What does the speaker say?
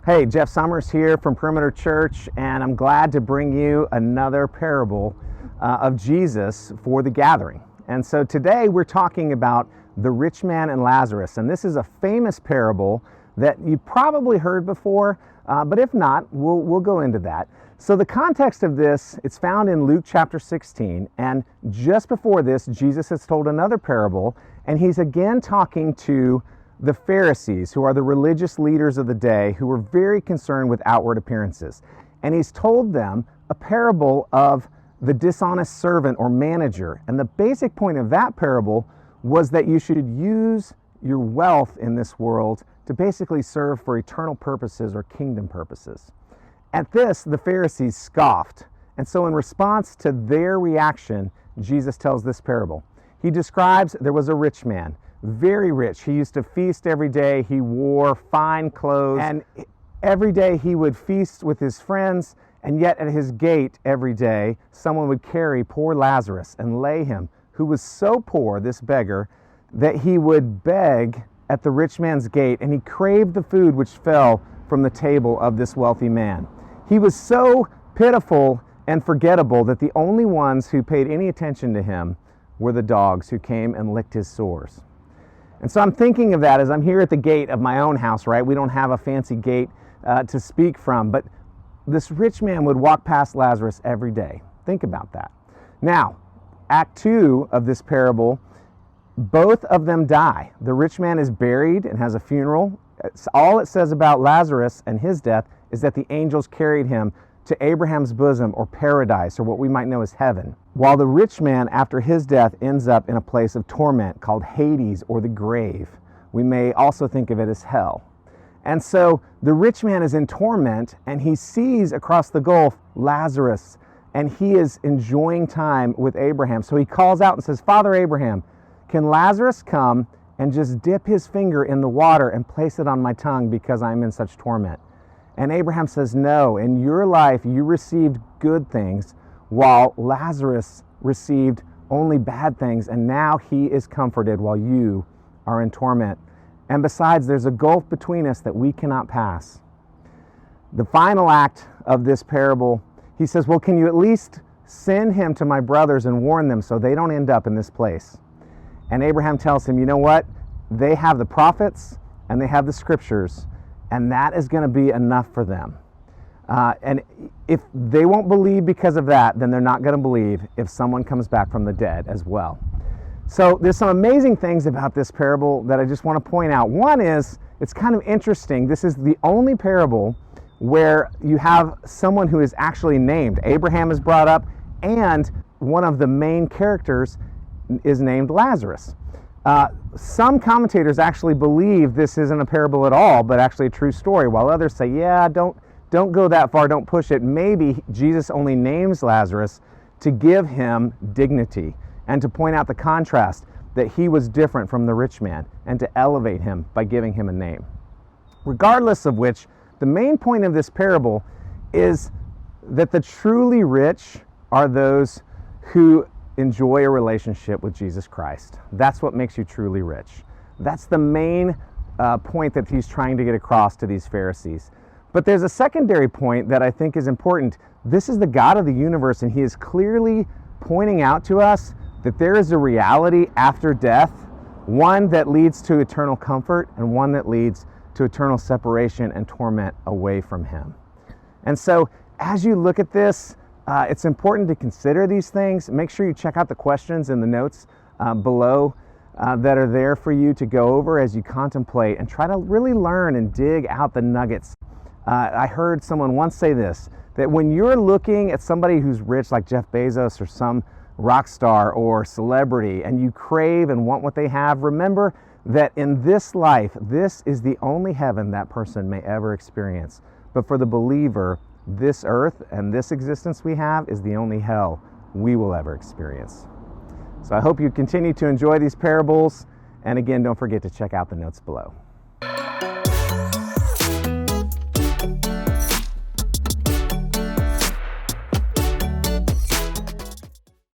Hey, Jeff Summers here from Perimeter Church, and I'm glad to bring you another parable of Jesus for the gathering. And so today we're talking about the Rich Man and Lazarus, and this is a famous parable that you probably heard before, but if not, we'll go into that. So the context of this, it's found in Luke chapter 16, and just before this, Jesus has told another parable, and he's again talking to the Pharisees, who are the religious leaders of the day, who were very concerned with outward appearances. And he's told them a parable of the dishonest servant or manager. And the basic point of that parable was that you should use your wealth in this world to basically serve for eternal purposes or kingdom purposes. At this, the Pharisees scoffed. And so in response to their reaction, Jesus tells this parable. He describes there was a rich man, very rich. He used to feast every day. He wore fine clothes, and every day he would feast with his friends, and yet at his gate every day someone would carry poor Lazarus and lay him, who was so poor, this beggar, that he would beg at the rich man's gate, and he craved the food which fell from the table of this wealthy man. He was so pitiful and forgettable that the only ones who paid any attention to him were the dogs who came and licked his sores. And so I'm thinking of that as I'm here at the gate of my own house, right? We don't have a fancy gate to speak from, but this rich man would walk past Lazarus every day. Think about that. Now, Act 2 of this parable, both of them die. The rich man is buried and has a funeral. All it says about Lazarus and his death is that the angels carried him to Abraham's bosom, or paradise, or what we might know as heaven, while the rich man after his death ends up in a place of torment called Hades, or the grave. We may also think of it as hell. And so the rich man is in torment, and he sees across the gulf Lazarus, and he is enjoying time with Abraham. So he calls out and says, "Father Abraham, can Lazarus come and just dip his finger in the water and place it on my tongue because I'm in such torment?" And Abraham says, "No, in your life you received good things, while Lazarus received only bad things, and now he is comforted while you are in torment. And besides, there's a gulf between us that we cannot pass." The final act of this parable, he says, "Well, can you at least send him to my brothers and warn them so they don't end up in this place?" And Abraham tells him, "You know what? They have the prophets and they have the scriptures, and that is going to be enough for them. And if they won't believe because of that, then they're not going to believe if someone comes back from the dead as well." So there's some amazing things about this parable that I just want to point out. One is, it's kind of interesting. This is the only parable where you have someone who is actually named. Abraham is brought up, and one of the main characters is named Lazarus. Some commentators actually believe this isn't a parable at all, but actually a true story, while others say, yeah, don't go that far, don't push it. Maybe Jesus only names Lazarus to give him dignity and to point out the contrast that he was different from the rich man, and to elevate him by giving him a name. Regardless of which, the main point of this parable is that the truly rich are those who enjoy a relationship with Jesus Christ. That's what makes you truly rich. That's the main point that he's trying to get across to these Pharisees. But there's a secondary point that I think is important. This is the God of the universe, and he is clearly pointing out to us that there is a reality after death, one that leads to eternal comfort and one that leads to eternal separation and torment away from him. And so as you look at this, it's important to consider these things. Make sure you check out the questions in the notes below that are there for you to go over as you contemplate and try to really learn and dig out the nuggets. I heard someone once say this, that when you're looking at somebody who's rich like Jeff Bezos or some rock star or celebrity, and you crave and want what they have, remember that in this life, this is the only heaven that person may ever experience. But for the believer, this earth and this existence we have is the only hell we will ever experience. So I hope you continue to enjoy these parables. And again, don't forget to check out the notes below.